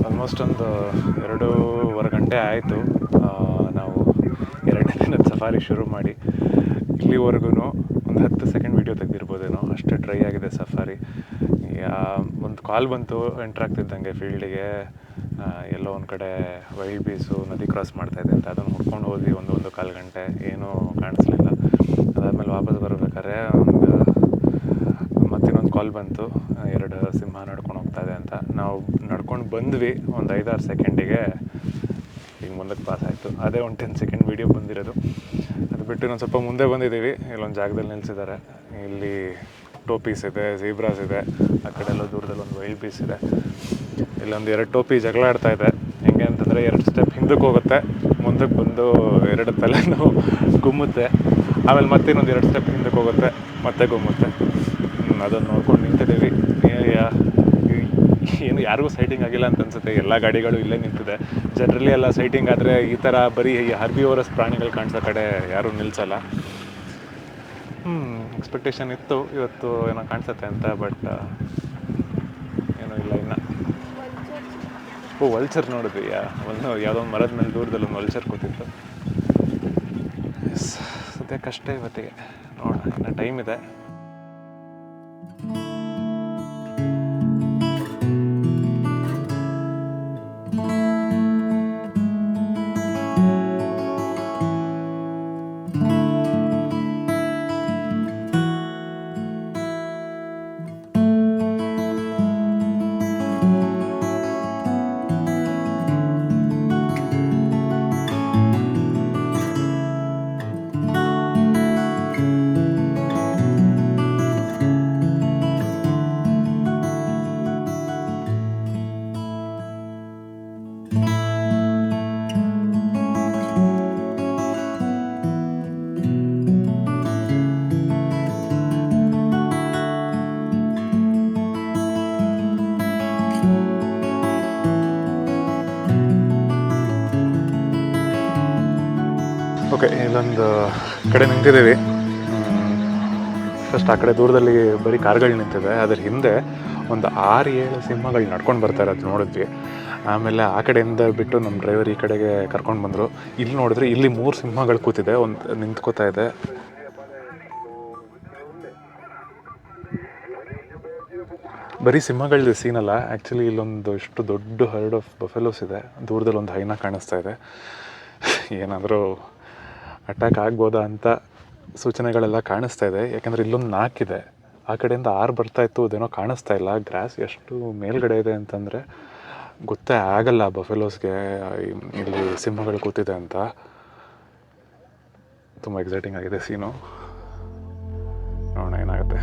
Almost ಒಂದು 2.5 ಗಂಟೆ ಆಯಿತು ನಾವು 2ನೇ ದಿನದ ಸಫಾರಿ ಶುರು ಮಾಡಿ. ಇಲ್ಲಿವರೆಗೂ ಒಂದು 10 ಸೆಕೆಂಡ್ ವೀಡಿಯೋ ತೆಗೆದಿರ್ಬೋದೇನೋ, ಅಷ್ಟೇ ಡ್ರೈ ಆಗಿದೆ ಸಫಾರಿ. ಒಂದು ಕಾಲ್ ಬಂತು ಎಂಟ್ರ್ ಆಗ್ತಿದ್ದಂಗೆ ಫೀಲ್ಡಿಗೆ, ಎಲ್ಲೋ ಒಂದು ಕಡೆ ವೈಲ್ಡ್ ಬೀಸು ನದಿ ಕ್ರಾಸ್ ಮಾಡ್ತಾಯಿದೆ ಅಂತ. ಅದನ್ನು ಹುಡ್ಕೊಂಡು ಹೋದ್ವಿ 1.25 ಗಂಟೆ, ಏನೂ ಕಾಣಿಸ್ಲಿಲ್ಲ. ಅದಾದಮೇಲೆ ವಾಪಸ್ ಬರಬೇಕಾದ್ರೆ ಮತ್ತಿನ್ನೊಂದು ಕಾಲ್ ಬಂತು, 2 ಸಿಂಹ ನಡ್ಕೊಂಡು ಹೋಗ್ತಾಯಿದೆ ಅಂತ. ನಾವು ನಡ್ಕೊಂಡು ಬಂದ್ವಿ, ಒಂದು 5-6 ಸೆಕೆಂಡಿಗೆ ಈಗ ಮುಂದಕ್ಕೆ ಪಾಸ್ ಆಯಿತು. ಅದೇ ಒಂದು 10 ಸೆಕೆಂಡ್ ವೀಡಿಯೋ ಬಂದಿರೋದು. ಅದು ಬಿಟ್ಟು ಇನ್ನೊಂದು ಸ್ವಲ್ಪ ಮುಂದೆ ಬಂದಿದ್ದೀವಿ, ಇಲ್ಲೊಂದು ಜಾಗದಲ್ಲಿ ನಿಲ್ಲಿಸಿದ್ದಾರೆ. ಇಲ್ಲಿ ಟೋಪೀಸ್ ಇದೆ, ಝೀಬ್ರಾಸ್ ಇದೆ, ಆ ಕಡೆ ಎಲ್ಲ ದೂರದಲ್ಲಿ ಒಂದು ವೈಲ್ಡ್ ಬೀಸ್ ಇದೆ. ಇಲ್ಲೊಂದು 2 ಟೋಪಿ ಜಗಳ ಆಡ್ತಾ ಇದೆ. ಹೆಂಗೆ ಅಂತಂದರೆ 2 ಸ್ಟೆಪ್ ಹಿಂದಕ್ಕೆ ಹೋಗುತ್ತೆ, ಮುಂದಕ್ಕೆ ಬಂದು 2 ತಲೆನೂ ಗುಮ್ಮುತ್ತೆ, ಆಮೇಲೆ ಮತ್ತೆ ಇನ್ನೊಂದು 2 ಸ್ಟೆಪ್ ಹಿಂದಕ್ಕೆ ಹೋಗುತ್ತೆ, ಮತ್ತೆ ಗುಮ್ಮುತ್ತೆ. ಅದನ್ನು ನೋಡ್ಕೊಂಡು ನಿಂತಿದ್ದೀವಿ. ಏನು ಯಾರಿಗೂ ಸೈಟಿಂಗ್ ಆಗಿಲ್ಲ ಅಂತ ಅನಿಸುತ್ತೆ. ಎಲ್ಲ ಗಾಡಿಗಳು ಇಲ್ಲೇ ನಿಂತಿದೆ. ಜನರಲಿ ಎಲ್ಲ ಸೈಟಿಂಗ್ ಆದರೆ ಈ ಥರ ಬರೀ ಹರ್ಬಿವೋರಸ್ ಪ್ರಾಣಿಗಳು ಕಾಣಿಸೋ ಕಡೆ ಯಾರೂ ನಿಲ್ಲಿಸಲ್ಲ. ಎಕ್ಸ್ಪೆಕ್ಟೇಷನ್ ಇತ್ತು ಇವತ್ತು ಏನೋ ಕಾಣಿಸುತ್ತೆ ಅಂತ, ಬಟ್ ಏನೂ ಇಲ್ಲ ಇನ್ನು. ವಲ್ಚರ್ ನೋಡಿದ್ವಿ, ಯಾವುದೋ ಒಂದು ಮರದ ಮೇಲೆ ದೂರದಲ್ಲಿ ಒಂದು ವಲ್ಚರ್ ಕೂತಿತ್ತು. ಸದ್ಯಕ್ಕಷ್ಟೇ ಇವತ್ತಿಗೆ, ನೋಡೋಣ, ಇನ್ನು ಟೈಮ್ ಇದೆ. ಓಕೆ, ಇಲ್ಲೊಂದು ಕಡೆ ನಿಂತಿದ್ದೀವಿ. ಫಸ್ಟ್ ಆ ಕಡೆ ದೂರದಲ್ಲಿ ಬರೀ ಕಾರ್ಗಳು ನಿಂತಿದೆ, ಅದ್ರ ಹಿಂದೆ ಒಂದು 6-7 ಸಿಂಹಗಳು ನಡ್ಕೊಂಡು ಬರ್ತಾರೆ, ಅದು ನೋಡಿದ್ವಿ. ಆಮೇಲೆ ಆ ಕಡೆಯಿಂದ ಬಿಟ್ಟು ನಮ್ಮ ಡ್ರೈವರ್ ಈ ಕಡೆಗೆ ಕರ್ಕೊಂಡು ಬಂದರು. ಇಲ್ಲಿ ನೋಡಿದ್ರೆ ಇಲ್ಲಿ 3 ಸಿಂಹಗಳು ಕೂತಿದೆ, ಒಂದು ನಿಂತ್ಕೋತಾ ಇದೆ. ಬರೀ ಸಿಂಹಗಳದ್ದು ಸೀನಲ್ಲ, ಆ್ಯಕ್ಚುಲಿ ಇಲ್ಲೊಂದು ಇಷ್ಟು ದೊಡ್ಡ ಹರ್ಡ್ ಆಫ್ ಬಫೆಲೋಸ್ ಇದೆ. ದೂರದಲ್ಲಿ ಒಂದು ಹೈನ ಕಾಣಿಸ್ತಾ ಇದೆ. ಏನಾದರೂ ಅಟ್ಯಾಕ್ ಆಗ್ಬೋದಾ ಅಂತ ಸೂಚನೆಗಳೆಲ್ಲ ಕಾಣಿಸ್ತಾ ಇದೆ. ಯಾಕೆಂದರೆ ಇಲ್ಲೊಂದು 4 ಇದೆ, ಆ ಕಡೆಯಿಂದ 6 ಬರ್ತಾಯಿತ್ತು, ಅದೇನೋ ಕಾಣಿಸ್ತಾ ಇಲ್ಲ. ಗ್ರಾಸ್ ಎಷ್ಟು ಮೇಲ್ಗಡೆ ಇದೆ ಅಂತಂದರೆ ಗೊತ್ತೇ ಆಗಲ್ಲ ಬಫೆಲೋಸ್ಗೆ ಇಲ್ಲಿ ಸಿಂಹಗಳು ಕೂತಿದೆ ಅಂತ. ತುಂಬ ಎಕ್ಸೈಟಿಂಗ್ ಆಗಿದೆ ಸೀನು, ನೋಡೋಣ ಏನಾಗುತ್ತೆ.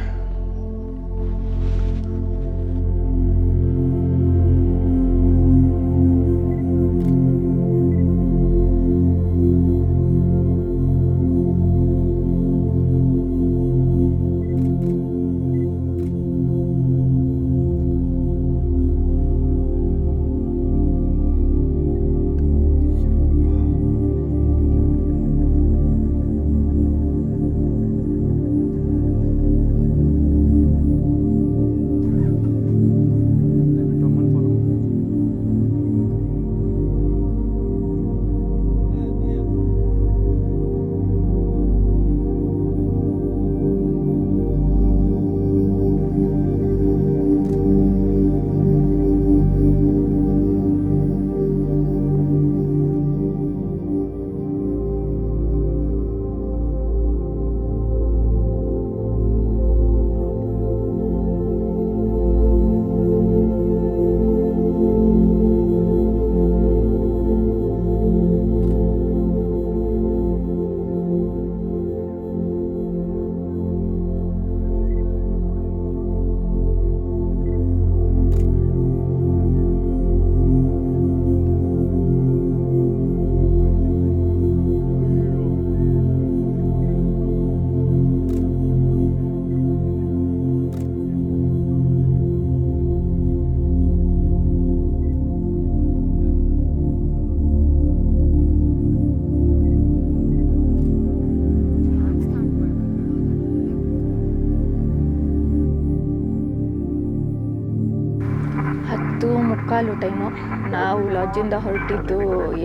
ಮುಕ್ಕಾಲು ಟೈಮು. ನಾವು ಲಾಡ್ಜಿಂದ ಹೊರಟಿದ್ದು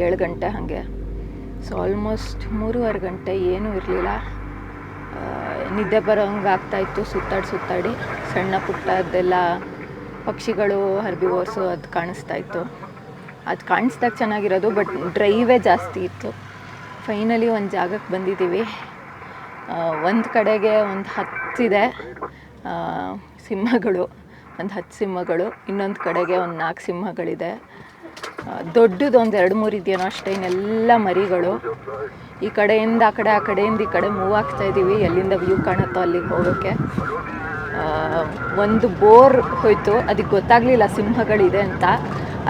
7 ಗಂಟೆ ಹಾಗೆ. ಸೊ ಆಲ್ಮೋಸ್ಟ್ 3:15 ಗಂಟೆ ಏನೂ ಇರಲಿಲ್ಲ. ನಿದ್ದೆ ಬರೋಂಗೆ ಆಗ್ತಾಯಿತ್ತು. ಸುತ್ತಾಡಿ ಸಣ್ಣ ಪುಟ್ಟದ್ದೆಲ್ಲ ಪಕ್ಷಿಗಳು, ಹರ್ಬಿವೋರ್ಸು ಅದು ಕಾಣಿಸ್ತಾಯಿತ್ತು. ಅದು ಕಾಣಿಸ್ದಾಗ ಚೆನ್ನಾಗಿರೋದು, ಬಟ್ ಡ್ರೈವೇ ಜಾಸ್ತಿ ಇತ್ತು. ಫೈನಲಿ ಒಂದು ಜಾಗಕ್ಕೆ ಬಂದಿದ್ದೀವಿ. ಒಂದು ಕಡೆಗೆ ಒಂದು 10 ಇದೆ ಸಿಂಹಗಳು, ಒಂದು 10 ಸಿಂಹಗಳು. ಇನ್ನೊಂದು ಕಡೆಗೆ ಒಂದು 4 ಸಿಂಹಗಳಿದೆ. ದೊಡ್ಡದು ಒಂದು 2-3 ಇದೆಯೇನೋ ಅಷ್ಟೇ. ಇನ್ನೆಲ್ಲ ಮರಿಗಳು. ಈ ಕಡೆಯಿಂದ ಆ ಕಡೆ, ಆ ಕಡೆಯಿಂದ ಈ ಕಡೆ ಮೂವ್ ಆಗ್ತಾಯಿದ್ದೀವಿ. ಎಲ್ಲಿಂದ ವ್ಯೂ ಕಾಣುತ್ತೋ ಅಲ್ಲಿಗೆ ಹೋಗೋಕ್ಕೆ. ಒಂದು ಬೋರ್ ಹೋಯಿತು, ಅದಕ್ಕೆ ಗೊತ್ತಾಗಲಿಲ್ಲ ಸಿಂಹಗಳಿದೆ ಅಂತ.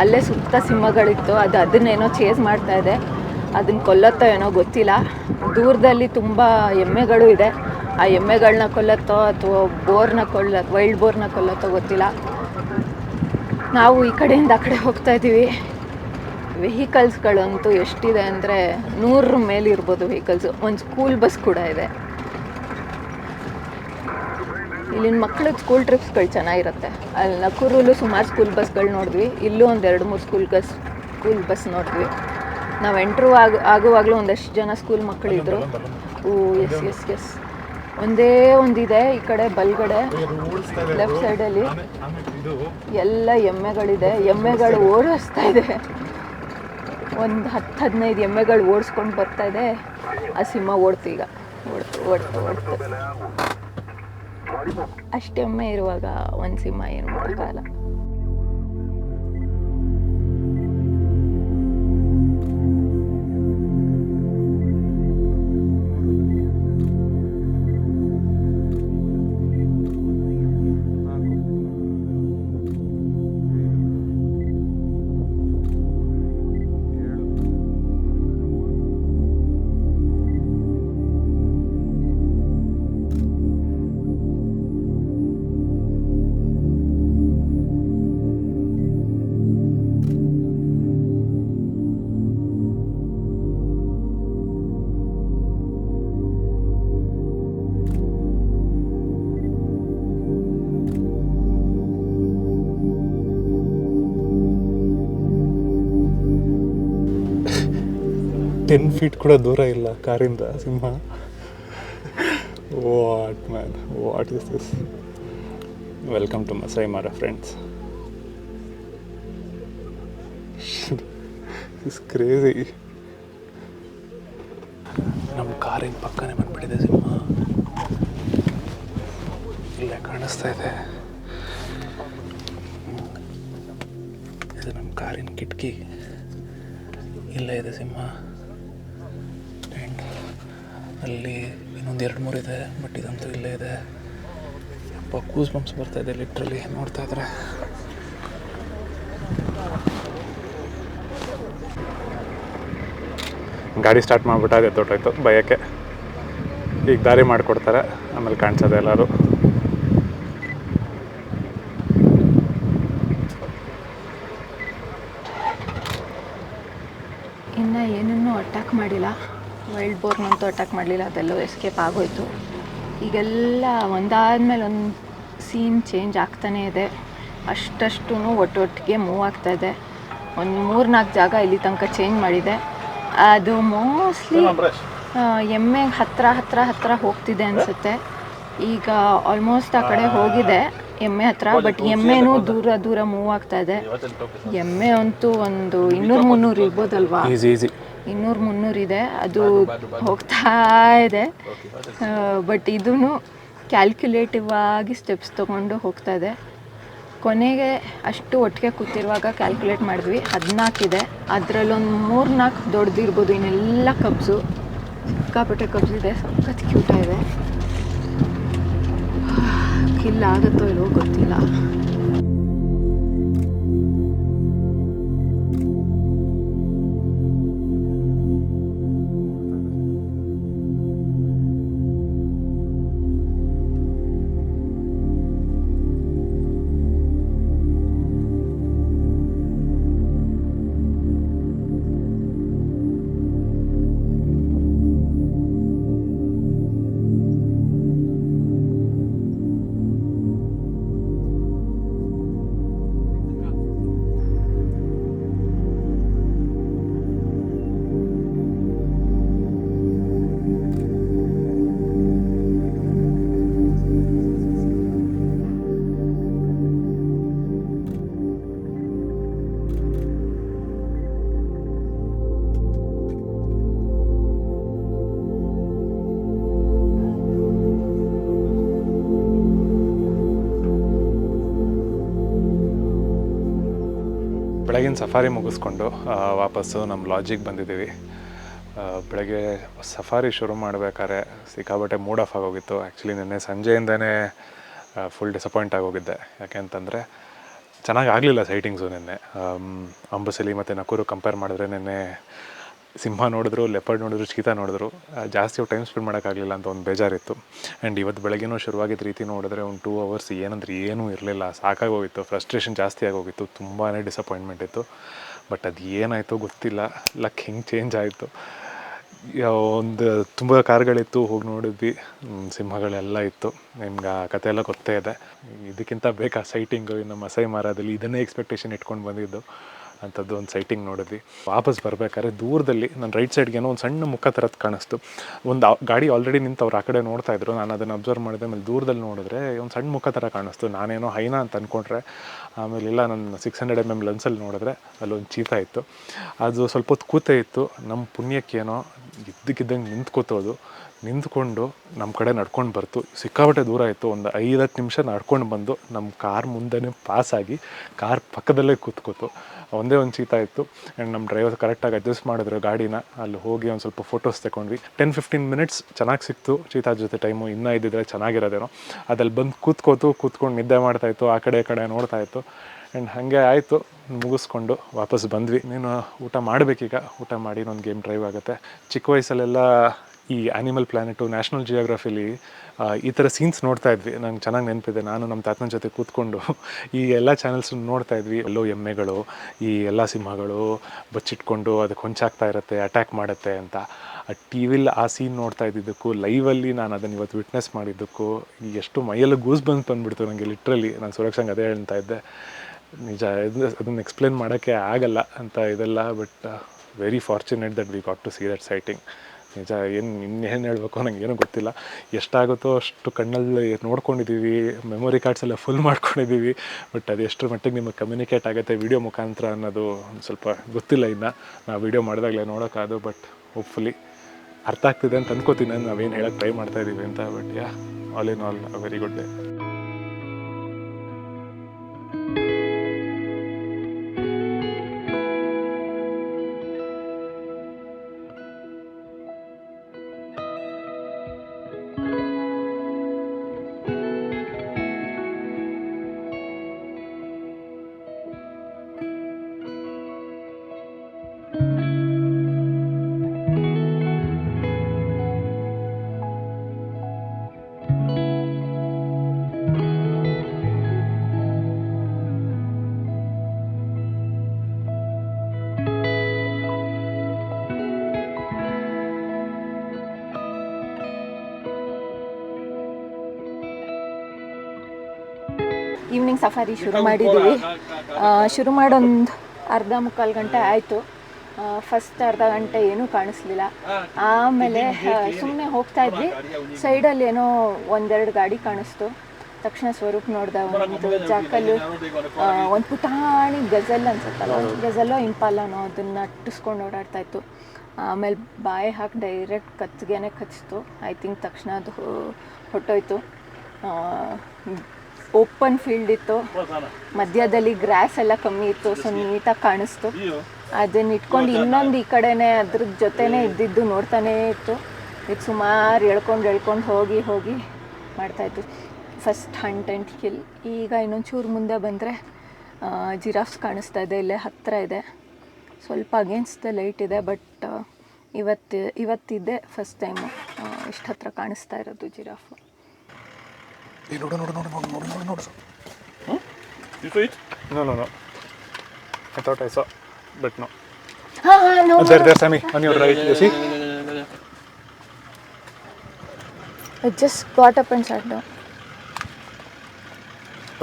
ಅಲ್ಲೇ ಸುತ್ತ ಸಿಂಹಗಳಿತ್ತು. ಅದನ್ನೇನೋ ಚೇಸ್ ಮಾಡ್ತಾಯಿದೆ. ಅದನ್ನು ಕೊಲ್ಲತ್ತೋ ಏನೋ ಗೊತ್ತಿಲ್ಲ. ದೂರದಲ್ಲಿ ತುಂಬ ಎಮ್ಮೆಗಳು ಇದೆ. ಆ ಎಮ್ಮೆಗಳನ್ನ ಕೊಲ್ಲತ್ತೋ ಅಥವಾ ವೈಲ್ಡ್ ಬೋರ್ನ ಕೊಲ್ಲತ್ತೋ ಗೊತ್ತಿಲ್ಲ. ನಾವು ಈ ಕಡೆಯಿಂದ ಆ ಕಡೆ ಹೋಗ್ತಾಯಿದ್ದೀವಿ. ವೆಹಿಕಲ್ಸ್ಗಳಂತೂ ಎಷ್ಟಿದೆ ಅಂದರೆ 100 ಮೇಲೆ ಇರ್ಬೋದು ವೆಹಿಕಲ್ಸು. ಒಂದು ಸ್ಕೂಲ್ ಬಸ್ ಕೂಡ ಇದೆ. ಇಲ್ಲಿನ ಮಕ್ಕಳಿಗೆ ಸ್ಕೂಲ್ ಟ್ರಿಪ್ಸ್ಗಳು ಚೆನ್ನಾಗಿರುತ್ತೆ. ಅಲ್ಲಿ ನಕೂರಲ್ಲೂ ಸುಮಾರು ಸ್ಕೂಲ್ ಬಸ್ಗಳು ನೋಡಿದ್ವಿ. ಇಲ್ಲೂ ಒಂದು 2-3 ಸ್ಕೂಲ್ ಬಸ್ ನೋಡಿದ್ವಿ. ನಾವು ಎಂಟ್ರು ಆಗುವಾಗಲೂ ಒಂದಷ್ಟು ಜನ ಸ್ಕೂಲ್ ಮಕ್ಕಳಿದ್ರು. ಎಸ್ ಒಂದೇ ಒಂದಿದೆ ಈ ಕಡೆ ಬಲ್ಗಡೆ ಲೆಫ್ಟ್ ಸೈಡಲ್ಲಿ ಎಲ್ಲ ಎಮ್ಮೆಗಳಿದೆ. ಎಮ್ಮೆಗಳು ಓಡಿಸ್ತಾ ಇದೆ. ಒಂದು 10-15 ಎಮ್ಮೆಗಳು ಓಡಿಸ್ಕೊಂಡು ಬರ್ತಾಯಿದೆ. ಆ ಸಿಂಹ ಓಡ್ತು. ಈಗ ಓಡ್ತು ಅಷ್ಟು ಎಮ್ಮೆ ಇರುವಾಗ ಒಂದು ಸಿಂಹ ಏನು ಮಾಡೋಕ್ಕಾಗಲ್ಲ. ಟೆನ್ ಫೀಟ್ ಕೂಡ ದೂರ ಇಲ್ಲ ಕಾರಿಂದ ಸಿಂಹ. What is this? Welcome to Masai Mara friends. Is crazy. ನಮ್ಮ ಕಾರಿನ ಪಕ್ಕನೇ ಬಂದ್ಬಿಟ್ಟಿದೆ ಸಿಂಹ. ಇಲ್ಲೇ ಕಾಣಿಸ್ತಾ ಇದೆ. ಇದು ನಮ್ಮ ಕಾರಿನ ಕಿಟಕಿ. ಇಲ್ಲೇ ಇದೆ ಸಿಂಹ. ಅಲ್ಲಿ ಇನ್ನೊಂದು 2-3 ಇದೆ, ಬಟ್ ಇದಂತೂ ಇಲ್ಲೇ ಇದೆ. ಅಪ್ಪ ಕೂಸ್ ಬಂಪ್ಸ್ ಬರ್ತಾ ಇದೆ ಲಿಟ್ರಲಿ ನೋಡ್ತಾ ಇದ್ರೆ. ಗಾಡಿ ಸ್ಟಾರ್ಟ್ ಮಾಡಿಬಿಟ್ಟು ಅದೇ ತೊಟ್ಟೋಯ್ತು ಭಯಕ್ಕೆ. ಈಗ ದಾರಿ ಮಾಡಿಕೊಡ್ತಾರೆ, ಆಮೇಲೆ ಕಾಣಿಸೋದೆ ಎಲ್ಲರೂ. ಇನ್ನು ಏನನ್ನೂ ಅಟ್ಯಾಕ್ ಮಾಡಿಲ್ಲ. ವೈಲ್ಡ್ ಬೋರ್ನಂತೂ ಅಟ್ಯಾಕ್ ಮಾಡಲಿಲ್ಲ. ಅದೆಲ್ಲೋ ಎಸ್ಕೇಪ್ ಆಗೋಯ್ತು. ಈಗೆಲ್ಲ ಒಂದಾದ್ಮೇಲೆ ಒಂದು ಸೀನ್ ಚೇಂಜ್ ಆಗ್ತಾನೇ ಇದೆ. ಅಷ್ಟೂ ಒಟ್ಟೊಟ್ಟಿಗೆ ಮೂವ್ ಆಗ್ತಾಯಿದೆ. ಒಂದು 3-4 ಜಾಗ ಇಲ್ಲಿ ತನಕ ಚೇಂಜ್ ಮಾಡಿದೆ. ಅದು ಮೋಸ್ಟ್ಲಿ ಎಮ್ಮೆ ಹತ್ರ ಹೋಗ್ತಿದೆ ಅನಿಸುತ್ತೆ. ಈಗ ಆಲ್ಮೋಸ್ಟ್ ಆ ಕಡೆ ಹೋಗಿದೆ ಎಮ್ಮೆ ಹತ್ರ. ಬಟ್ ಎಮ್ಮೆನೂ ದೂರ ಮೂವ್ ಆಗ್ತಾಯಿದೆ. ಎಮ್ಮೆ ಅಂತೂ ಒಂದು 200-300 ಇರ್ಬೋದಲ್ವಾ? 200-300 ಇದೆ. ಅದು ಹೋಗ್ತಾ ಇದೆ. ಬಟ್ ಇದೂ ಕ್ಯಾಲ್ಕ್ಯುಲೇಟಿವ್ ಆಗಿ ಸ್ಟೆಪ್ಸ್ ತೊಗೊಂಡು ಹೋಗ್ತಾ ಇದೆ. ಕೊನೆಗೆ ಅಷ್ಟು ಒಟ್ಟಿಗೆ ಕೂತಿರುವಾಗ ಕ್ಯಾಲ್ಕುಲೇಟ್ ಮಾಡಿದ್ವಿ, 14 ಇದೆ. ಅದರಲ್ಲೊಂದು 3-4 ದೊಡ್ಡದಿರ್ಬೋದು. ಇನ್ನೆಲ್ಲ ಕಬ್ಸು, ಸಿಕ್ಕಾಪಟ್ಟೆ ಕಬ್ಸಿದೆ. ಸಖತ್ ಕ್ಯೂಟ ಇದೆ. ಕಿಲ್ ಆಗುತ್ತೋ ಇಲ್ವೋ ಗೊತ್ತಿಲ್ಲ. ಬೆಳಗಿನ ಸಫಾರಿ ಮುಗಿಸ್ಕೊಂಡು ವಾಪಸ್ಸು ನಮ್ಮ ಲಾಡ್ಜಿಗೆ ಬಂದಿದ್ದೀವಿ. ಬೆಳಗ್ಗೆ ಸಫಾರಿ ಶುರು ಮಾಡಬೇಕಾದ್ರೆ ಸಿಕ್ಕಾಬಟ್ಟೆ ಮೂಡ್ ಆಫ್ ಆಗೋಗಿತ್ತು. ಆ್ಯಕ್ಚುಲಿ ನೆನ್ನೆ ಸಂಜೆಯಿಂದನೇ ಫುಲ್ ಡಿಸಪಾಯಿಂಟ್ ಆಗೋಗಿದ್ದೆ. ಯಾಕೆ ಅಂತಂದರೆ ಚೆನ್ನಾಗಿ ಆಗಲಿಲ್ಲ ಸೈಟಿಂಗ್ಸು. ನೆನ್ನೆ ಅಂಬಸಲಿ ಮತ್ತು ನಕೂರು ಕಂಪೇರ್ ಮಾಡಿದ್ರೆ ನೆನ್ನೆ ಸಿಂಹ ನೋಡಿದ್ರು, ಲೆಪರ್ಡ್ ನೋಡಿದ್ರು, ಚೀತಾ ನೋಡಿದ್ರು, ಜಾಸ್ತಿ ಟೈಮ್ ಸ್ಪೆಂಡ್ ಮಾಡೋಕ್ಕಾಗಲಿಲ್ಲ ಅಂತ ಒಂದು ಬೇಜಾರಿತ್ತು. ಆ್ಯಂಡ್ ಇವತ್ತು ಬೆಳಗ್ಗೆನೂ ಶುರುವಾಗಿದ್ದ ರೀತಿ ನೋಡಿದ್ರೆ ಒಂದು 2 hours ಏನಂದ್ರೆ ಏನೂ ಇರಲಿಲ್ಲ. ಸಾಕಾಗೋಗಿತ್ತು, ಫ್ರಸ್ಟ್ರೇಷನ್ ಜಾಸ್ತಿ ಆಗೋಗಿತ್ತು, ತುಂಬಾ ಡಿಸಪಾಯಿಂಟ್ಮೆಂಟ್ ಇತ್ತು. ಬಟ್ ಅದು ಏನಾಯಿತು ಗೊತ್ತಿಲ್ಲ, ಲಕ್ ಹಿಂಗೆ ಚೇಂಜ್ ಆಯಿತು. ಒಂದು ತುಂಬ ಕಾರ್ಗಳಿತ್ತು, ಹೋಗಿ ನೋಡಿದ್ವಿ, ಸಿಂಹಗಳೆಲ್ಲ ಇತ್ತು. ನಿಮ್ಗೆ ಆ ಕತೆ ಎಲ್ಲ ಗೊತ್ತೇ ಇದೆ. ಇದಕ್ಕಿಂತ ಬೇಕಾ ಸೈಟಿಂಗು? ಇನ್ನು ಮಸೈ ಮಾರದಲ್ಲಿ ಇದನ್ನೇ ಎಕ್ಸ್ಪೆಕ್ಟೇಷನ್ ಇಟ್ಕೊಂಡು ಬಂದಿದ್ದು, ಅಂಥದ್ದು ಒಂದು ಸೈಟಿಂಗ್ ನೋಡಿದ್ವಿ. ವಾಪಸ್ ಬರಬೇಕಾದ್ರೆ ದೂರದಲ್ಲಿ ನನ್ನ ರೈಟ್ ಸೈಡ್ಗೇನೋ ಒಂದು ಸಣ್ಣ ಮುಖ ಥರದ್ದು ಕಾಣಿಸ್ತು. ಒಂದು ಗಾಡಿ ಆಲ್ರೆಡಿ ನಿಂತವ್ರು ಆ ಕಡೆ ನೋಡ್ತಾಯಿದ್ರು. ನಾನು ಅದನ್ನು ಅಬ್ಸರ್ವ್ ಮಾಡಿದೆ. ಆಮೇಲೆ ದೂರದಲ್ಲಿ ನೋಡಿದ್ರೆ ಒಂದು ಸಣ್ಣ ಮುಖ ಥರ ಕಾಣಿಸ್ತು. ನಾನೇನೋ ಹೈನಾ ಅಂತ ಅಂದ್ಕೊಂಡ್ರೆ, ಆಮೇಲೆ ಇಲ್ಲ, ನನ್ನ 600 mm ಲೆನ್ಸಲ್ಲಿ ನೋಡಿದ್ರೆ ಅಲ್ಲೊಂದು ಚೀತಾ ಇತ್ತು. ಅದು ಸ್ವಲ್ಪ ಹೊತ್ತು ಕೂತೇ ಇತ್ತು. ನಮ್ಮ ಪುಣ್ಯಕ್ಕೇನೋ ಇದ್ದಕ್ಕಿದ್ದಂಗೆ ನಿಂತ್ಕೊಂಡು ನಮ್ಮ ಕಡೆ ನಡ್ಕೊಂಡು ಬರ್ತು. ಸಿಕ್ಕಾಬಟ್ಟೆ ದೂರ ಇತ್ತು. ಒಂದು 5-10 ನಿಮಿಷ ನಡ್ಕೊಂಡು ಬಂದು ನಮ್ಮ ಕಾರ್ ಮುಂದೆನೇ ಪಾಸಾಗಿ ಕಾರ್ ಪಕ್ಕದಲ್ಲೇ ಕೂತ್ಕೋತು. ಒಂದೇ ಒಂದು ಚೀತಾ ಇತ್ತು. ಆ್ಯಂಡ್ ನಮ್ಮ ಡ್ರೈವರ್ ಕರೆಕ್ಟಾಗಿ ಅಡ್ಜಸ್ಟ್ ಮಾಡಿದ್ರು ಗಾಡಿನ. ಅಲ್ಲಿ ಹೋಗಿ ಒಂದು ಸ್ವಲ್ಪ ಫೋಟೋಸ್ ತಗೊಂಡ್ವಿ. 10-15 minutes ಚೆನ್ನಾಗಿ ಸಿಕ್ತು ಚೀತಾ ಜೊತೆ ಟೈಮು. ಇನ್ನೂ ಇದ್ದಿದ್ರೆ ಚೆನ್ನಾಗಿರೋದೇನೋ. ಅದಲ್ಲಿ ಬಂದು ಕೂತ್ಕೊಂಡು ನಿದ್ದೆ ಮಾಡ್ತಾಯಿತ್ತು, ಆ ಕಡೆ ಈ ಕಡೆ ನೋಡ್ತಾಯಿತ್ತು. ಆ್ಯಂಡ್ ಹಾಗೆ ಆಯಿತು. ಮುಗಿಸ್ಕೊಂಡು ವಾಪಸ್ ಬಂದ್ವಿ. ನೀನು ಊಟ ಮಾಡಬೇಕೀಗ. ಊಟ ಮಾಡಿ ಒಂದು ಗೇಮ್ ಡ್ರೈವ್ ಆಗುತ್ತೆ. ಚಿಕ್ಕ ವಯಸ್ಸಲ್ಲೆಲ್ಲ ಈ ಆ್ಯನಿಮಲ್ ಪ್ಲ್ಯಾನೆಟು, ನ್ಯಾಷನಲ್ ಜಿಯೋಗ್ರಫಿಲಿ ಈ ಥರ ಸೀನ್ಸ್ ನೋಡ್ತಾ ಇದ್ವಿ. ನಂಗೆ ಚೆನ್ನಾಗಿ ನೆನಪಿದೆ. ನಾನು ನಮ್ಮ ತಾತನ ಜೊತೆ ಕೂತ್ಕೊಂಡು ಈ ಎಲ್ಲ ಚಾನಲ್ಸ್ ನೋಡ್ತಾ ಇದ್ವಿ. ಎಲ್ಲೋ ಎಮ್ಮೆಗಳು, ಈ ಎಲ್ಲ ಸಿಂಹಗಳು ಬಚ್ಚಿಟ್ಕೊಂಡು ಅದಕ್ಕೆ ಹೊಂಚಾಗ್ತಾ ಇರುತ್ತೆ, ಅಟ್ಯಾಕ್ ಮಾಡುತ್ತೆ ಅಂತ. ಆ ಟಿ ವಿಲಿ ಆ ಸೀನ್ ನೋಡ್ತಾ ಇದ್ದಿದ್ದಕ್ಕೂ, ಲೈವಲ್ಲಿ ನಾನು ಅದನ್ನು ಇವತ್ತು ವಿಟ್ನೆಸ್ ಮಾಡಿದ್ದಕ್ಕೂ ಎಷ್ಟು ಮೈಯೆಲ್ಲ ಗೂಸ್ ಬಂದುಬಿಡ್ತು ನನಗೆ. ಲಿಟ್ರಲಿ ನಾನು ಸುರಕ್ಷಂಗೆ ಅದೇ ಹೇಳ್ತಾ ಇದ್ದೆ. ನಿಜ, ಅದನ್ನು ಎಕ್ಸ್ಪ್ಲೇನ್ ಮಾಡೋಕ್ಕೆ ಆಗಲ್ಲ ಅಂತ ಇದೆಲ್ಲ. But very fortunate that we got to see that sighting. ನಿಜ, ಇನ್ನೇನು ಹೇಳಬೇಕು ನನಗೇನು ಗೊತ್ತಿಲ್ಲ. ಎಷ್ಟಾಗುತ್ತೋ ಅಷ್ಟು ಕಣ್ಣಲ್ಲಿ ನೋಡ್ಕೊಂಡಿದ್ದೀವಿ, ಮೆಮೊರಿ ಕಾರ್ಡ್ಸೆಲ್ಲ ಫುಲ್ ಮಾಡ್ಕೊಂಡಿದ್ದೀವಿ. ಬಟ್ ಅದು ಎಷ್ಟರ ಮಟ್ಟಿಗೆ ನಿಮಗೆ ಕಮ್ಯುನಿಕೇಟ್ ಆಗುತ್ತೆ ವಿಡಿಯೋ ಮುಖಾಂತರ ಅನ್ನೋದು ಒಂದು ಸ್ವಲ್ಪ ಗೊತ್ತಿಲ್ಲ. ಇನ್ನು ನಾವು ವಿಡಿಯೋ ಮಾಡಿದಾಗಲೇ ನೋಡೋಕ್ಕಾದು. ಬಟ್ ಹೋಪ್ಫುಲಿ ಅರ್ಥ ಆಗ್ತಿದೆ ಅಂತ ಅನ್ಕೋತೀನಿ. ನಾವೇನು ಹೇಳೋಕ್ಕೆ ಟ್ರೈ ಮಾಡ್ತಾಯಿದ್ದೀವಿ ಅಂತ. But yeah, all in all a very good day. Evening safari ಶುರು ಮಾಡಿದ್ದೀವಿ. ಶುರು ಮಾಡೊಂದು ಅರ್ಧ-ಮುಕ್ಕಾಲು ಗಂಟೆ ಆಯಿತು. ಫಸ್ಟ್ ಅರ್ಧ ಗಂಟೆ ಏನೂ ಕಾಣಿಸ್ಲಿಲ್ಲ. ಆಮೇಲೆ ಸುಮ್ಮನೆ ಹೋಗ್ತಾ ಇದ್ವಿ. ಸೈಡಲ್ಲಿ ಏನೋ 1-2 ಗಾಡಿ ಕಾಣಿಸ್ತು. ತಕ್ಷಣ ಸ್ವರೂಪ್ ನೋಡ್ದೆ. ಒಂದು ಜಾಕಲ್ಲು, ಒಂದು ಪುಟಾಣಿ ಗಜಲ್ ಅನ್ಸುತ್ತಲ್ಲ, ಗಜಲ್ಲೋ ಇಂಪಾಲನೋ, ಅದನ್ನು ಅಟ್ಟಿಸ್ಕೊಂಡು ಓಡಾಡ್ತಾಯಿತ್ತು. ಆಮೇಲೆ ಬಾಯಿ ಹಾಕಿ ಡೈರೆಕ್ಟ್ ಕತ್ತಿಗೆನೇ ಕಚ್ಚಿತು. ಐ ಥಿಂಕ್ ತಕ್ಷಣ ಅದು ಹೊಟ್ಟೋಯ್ತು. ಓಪನ್ ಫೀಲ್ಡ್ ಇತ್ತು, ಮಧ್ಯದಲ್ಲಿ ಗ್ರಾಸ್ ಎಲ್ಲ ಕಮ್ಮಿ ಇತ್ತು, ಸೊ ನೀಟಾಗಿ ಕಾಣಿಸ್ತು. ಅದನ್ನ ಇಟ್ಕೊಂಡು ಇನ್ನೊಂದು ಈ ಕಡೆನೇ ಅದ್ರ ಜೊತೆನೇ ಇದ್ದಿದ್ದು ನೋಡ್ತಾನೇ ಇತ್ತು. ಇದು ಸುಮಾರು ಎಳ್ಕೊಂಡು ಹೋಗಿ ಮಾಡ್ತಾಯಿತ್ತು. First hunt and kill. ಈಗ ಇನ್ನೊಂಚೂರು ಮುಂದೆ ಬಂದರೆ ಜಿರಾಫ್ಸ್ ಕಾಣಿಸ್ತಾ ಇದೆ. ಇಲ್ಲೇ ಹತ್ತಿರ ಇದೆ, ಸ್ವಲ್ಪ ಅಗೇನ್ಸ್ಟ್ ದ ಲೈಟ್ ಇದೆ. ಬಟ್ ಇವತ್ತಿದೆ ಫಸ್ಟ್ ಟೈಮು ಇಷ್ಟು ಹತ್ರ ಕಾಣಿಸ್ತಾ ಇರೋದು ಜಿರಾಫು. ನೋಡು. You see it? No. I thought I saw, but no. No. There, Sammy, on your right. You see? It just got up and sat down.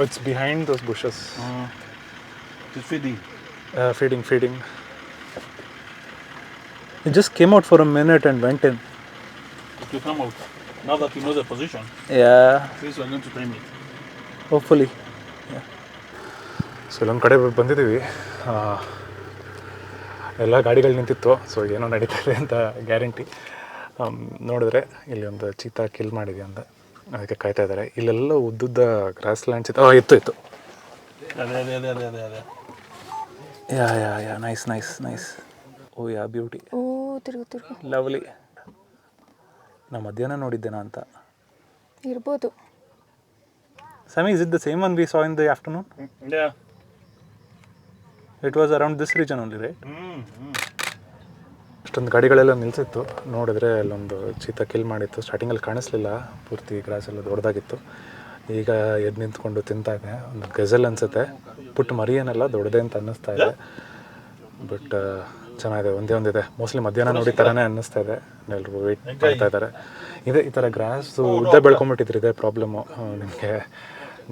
It's behind those bushes. It's feeding. Feeding. It just came out for a minute and went in. It will come out. Now that you know the position, Yeah. please we're going to time it. Hopefully. So ಇಲ್ಲೊಂದು ಕಡೆ ಬಂದಿದ್ದೀವಿ. ಎಲ್ಲ ಗಾಡಿಗಳು ನಿಂತಿತ್ತು. So ಏನೋ ನಡೀತಾ ಇದೆ ಅಂತ ಗ್ಯಾರಂಟಿ. ನೋಡಿದ್ರೆ ಇಲ್ಲಿ ಒಂದು ಚೀತಾ ಕಿಲ್ ಮಾಡಿದೆ ಅಂತ, ಅದಕ್ಕೆ ಕಾಯ್ತಾ ಇದ್ದಾರೆ. ಇಲ್ಲೆಲ್ಲ ಉದ್ದುದ್ದ ಗ್ರಾಸ್ ಲ್ಯಾಂಡ್ಸ್ ಇತ್ತು. ಇತ್ತು ಅದೇ ಯಾ ನೈಸ್ ಓ ಯಾ ಬ್ಯೂಟಿ ಓ ತಿರುಗು ಲವ್ಲಿ. ನಾ ಮಧ್ಯಾಹ್ನ ನೋಡಿದ್ದೇನಾ ಅಂತ. ಇರ್ಬೋದು. Sami, is it the same one we saw in the afternoon? Yeah. It was around this region only, right? ಅಷ್ಟೊಂದು ಗಾಡಿಗಳೆಲ್ಲ ನಿಲ್ಲಿಸಿತ್ತು. ನೋಡಿದ್ರೆ ಅಲ್ಲೊಂದು ಚೀತಾ ಕಿಲ್ ಮಾಡಿತ್ತು. ಸ್ಟಾರ್ಟಿಂಗಲ್ಲಿ ಕಾಣಿಸ್ಲಿಲ್ಲ, ಪೂರ್ತಿ ಗ್ರಾಸ್ ಎಲ್ಲ ದೊಡ್ಡದಾಗಿತ್ತು. ಈಗ ಎದ್ದು ನಿಂತ್ಕೊಂಡು ತಿಂತಾ ಇದೆ. ಒಂದು ಗಜಲ್ ಅನಿಸುತ್ತೆ, ಪುಟ್ಟ ಮರಿ ಏನಲ್ಲ, ದೊಡ್ಡದೇ ಅಂತ ಅನ್ನಿಸ್ತಾ ಇದೆ. ಬಟ್ ಚೆನ್ನಾಗಿದೆ, ಒಂದಿದೆ. ಮೋಸ್ಟ್ಲಿ ಮಧ್ಯಾಹ್ನ ನೋಡಿ ಥರನೇ ಅನ್ನಿಸ್ತಾ ಇದೆ. ಎಲ್ಲರೂ ವೆಯ್ಟ್ ಮಾಡ್ತಾ ಇದ್ದಾರೆ. ಈ ಥರ ಗ್ರಾಸು ಉದ್ದ ಬೆಳ್ಕೊಂಬಿಟ್ಟಿದ್ರೆ ಇದೇ ಪ್ರಾಬ್ಲಮ್ಮು. ನಿಮಗೆ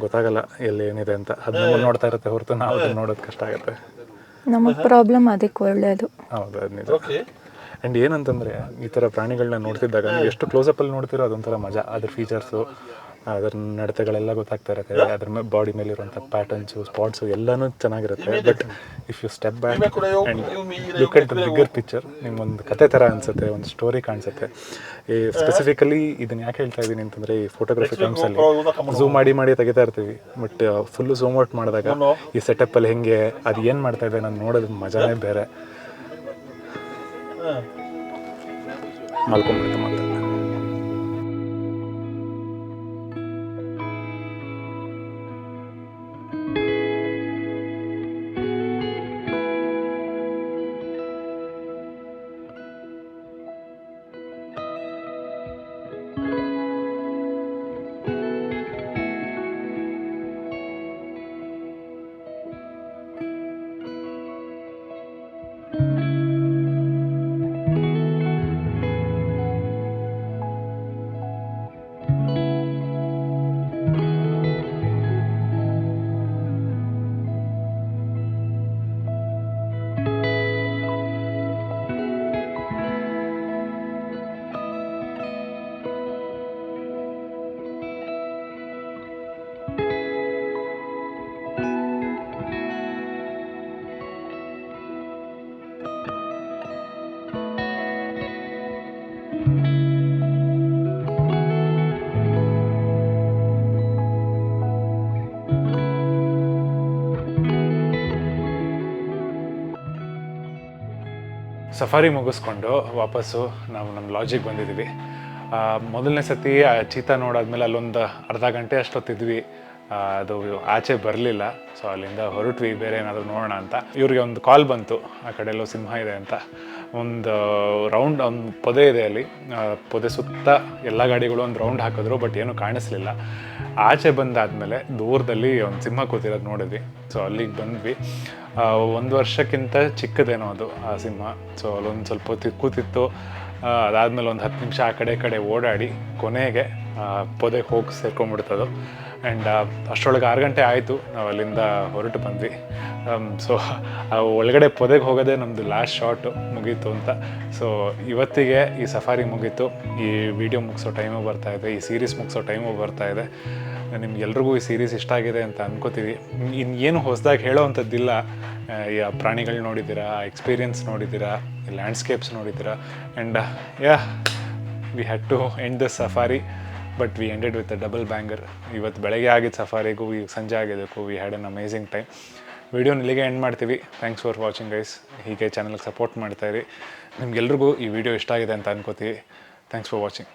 ಗೊತ್ತಾಗಲ್ಲ ಎಲ್ಲಿ ಏನಿದೆ ಅಂತ. ಅದನ್ನ ನೋಡ್ತಾ ಇರುತ್ತೆ ಹೊರತು ನಾವು ಅದನ್ನು ನೋಡೋದು ಕಷ್ಟ ಆಗುತ್ತೆ. ನಮಗೆ ಪ್ರಾಬ್ಲಮ್ ಅದಕ್ಕೆ ಒಳ್ಳೆಯದು. ಹೌದು, ಅದು ನಿಜ. ಆ್ಯಂಡ್ ಏನಂತಂದರೆ ಈ ಥರ ಪ್ರಾಣಿಗಳನ್ನ ನೋಡ್ತಿದ್ದಾಗ ನೀವು ಎಷ್ಟು ಕ್ಲೋಸಪ್ಪಲ್ಲಿ ನೋಡ್ತಿರೋ ಅದೊಂಥರ ಮಜಾ. ಅದ್ರ ಫೀಚರ್ಸು, ಅದರ ನಡತೆಗಳೆಲ್ಲ ಗೊತ್ತಾಗ್ತಾ ಇರುತ್ತೆ. ಅದ್ರ ಬಾಡಿ ಮೇಲಿರುವಂಥ ಪ್ಯಾಟರ್ನ್ಸು, ಸ್ಪಾಟ್ಸು ಎಲ್ಲನೂ ಚೆನ್ನಾಗಿರುತ್ತೆ. But if you step back and look at the bigger picture, ನಿಮ್ಗೊಂದು ಕತೆ ಥರ ಅನಿಸುತ್ತೆ, ಒಂದು ಸ್ಟೋರಿ ಕಾಣಿಸುತ್ತೆ. ಈ ಸ್ಪೆಸಿಫಿಕಲಿ ಇದನ್ನು ಯಾಕೆ ಹೇಳ್ತಾ ಇದ್ದೀನಿ ಅಂತಂದರೆ, ಈ ಫೋಟೋಗ್ರಫಿ ಟೈಮ್ಸಲ್ಲಿ ಝೂಮ್ ಮಾಡಿ ತೆಗಿತಾ ಇರ್ತೀವಿ. ಬಟ್ ಫುಲ್ಲು ಝೂಮ್ ಔಟ್ ಮಾಡಿದಾಗ ಈ ಸೆಟಪ್ಪಲ್ಲಿ ಹೆಂಗೆ ಅದು ಏನು ಮಾಡ್ತಾ ಇದೆ ನಾನು ನೋಡೋದು ಮಜಾನೇ ಬೇರೆ. ಮಲ್ಕೊಂಡ್ಬಿಡುತ್ತೆ ಮತ್ತೆ. ಸಫಾರಿ ಮುಗಿಸ್ಕೊಂಡು ವಾಪಸ್ಸು ನಾವು ನಮ್ಮ ಲಾಡ್ಜಿಗೆ ಬಂದಿದ್ದೀವಿ. ಮೊದಲನೇ ಸತಿ ಚೀತಾ ನೋಡಾದ್ಮೇಲೆ ಅಲ್ಲೊಂದು ಅರ್ಧ ಗಂಟೆ ಅಷ್ಟೊತ್ತಿದ್ವಿ. ಅದು ಆಚೆ ಬರಲಿಲ್ಲ. ಸೊ ಅಲ್ಲಿಂದ ಹೊರಟ್ವಿ ಬೇರೆ ಏನಾದರೂ ನೋಡೋಣ ಅಂತ. ಇವ್ರಿಗೆ ಒಂದು ಕಾಲ್ ಬಂತು, ಆ ಕಡೆ ಎಲ್ಲೋ ಸಿಂಹ ಇದೆ ಅಂತ. ಒಂದು ಪೊದೆ ಇದೆ ಅಲ್ಲಿ. ಪೊದೆ ಸುತ್ತ ಎಲ್ಲ ಗಾಡಿಗಳು ಒಂದು ರೌಂಡ್ ಹಾಕಿದ್ರು, ಬಟ್ ಏನೂ ಕಾಣಿಸ್ಲಿಲ್ಲ. ಆಚೆ ಬಂದಾದಮೇಲೆ ದೂರದಲ್ಲಿ ಒಂದು ಸಿಂಹ ಕೂತಿರೋದು ನೋಡಿದ್ವಿ. ಸೊ ಅಲ್ಲಿಗೆ ಬಂದ್ವಿ. 1 ವರ್ಷಕ್ಕಿಂತ ಚಿಕ್ಕದೇನೋ ಅದು ಆ ಸಿಂಹ. ಸೊ ಅಲ್ಲೊಂದು ಸ್ವಲ್ಪ ಹೊತ್ತು ಕೂತಿತ್ತು. ಅದಾದಮೇಲೆ ಒಂದು 10 ನಿಮಿಷ ಆ ಕಡೆ ಓಡಾಡಿ ಕೊನೆಗೆ ಪೊದೆಗೆ ಹೋಗಿ ಸೇರ್ಕೊಂಡ್ಬಿಡ್ತದು. ಆ್ಯಂಡ್ ಅಷ್ಟರೊಳಗೆ 6 ಗಂಟೆ ಆಯಿತು, ನಾವು ಅಲ್ಲಿಂದ ಹೊರಟು ಬಂದ್ವಿ. ಸೊ ಒಳಗಡೆ ಪೊದೆಗೆ ಹೋಗೋದೇ ನಮ್ಮದು ಲಾಸ್ಟ್ ಶಾಟು ಮುಗೀತು ಅಂತ. ಸೊ ಇವತ್ತಿಗೆ ಈ ಸಫಾರಿ ಮುಗೀತು. ಈ ವಿಡಿಯೋ ಮುಗಿಸೋ ಟೈಮು ಬರ್ತಾಯಿದೆ, ಈ ಸೀರೀಸ್ ಮುಗಿಸೋ ಟೈಮು ಬರ್ತಾಯಿದೆ. ನಿಮ್ಗೆಲ್ರಿಗೂ ಈ ಸೀರೀಸ್ ಇಷ್ಟ ಆಗಿದೆ ಅಂತ ಅನ್ಕೋತೀವಿ. ಇನ್ನೇನು ಹೊಸದಾಗಿ ಹೇಳೋವಂಥದ್ದಿಲ್ಲ. ಈ ಪ್ರಾಣಿಗಳು ನೋಡಿದ್ದೀರಾ, ಎಕ್ಸ್ಪೀರಿಯನ್ಸ್ ನೋಡಿದ್ದೀರಾ, ಈ ಲ್ಯಾಂಡ್ಸ್ಕೇಪ್ಸ್ ನೋಡಿದ್ದೀರಾ. And we had to end the safari, but we ended with a double banger. ಇವತ್ತು ಬೆಳಗ್ಗೆ ಆಗಿದ್ದು ಸಫಾರಿಗೂ ಈಗ ಸಂಜೆ ಆಗಿದ್ದಕ್ಕೂ we had an amazing time. ವಿಡಿಯೋನ ಇಲ್ಲಿಗೆ ಎಂಡ್ ಮಾಡ್ತೀವಿ. Thanks for watching guys. ಹೀಗೆ ಚಾನಲ್ಗೆ ಸಪೋರ್ಟ್ ಮಾಡ್ತಾಯಿರಿ. ನಿಮ್ಗೆಲ್ರಿಗೂ ಈ ವಿಡಿಯೋ ಇಷ್ಟ ಆಗಿದೆ ಅಂತ ಅನ್ಕೋತೀವಿ. Thanks for watching.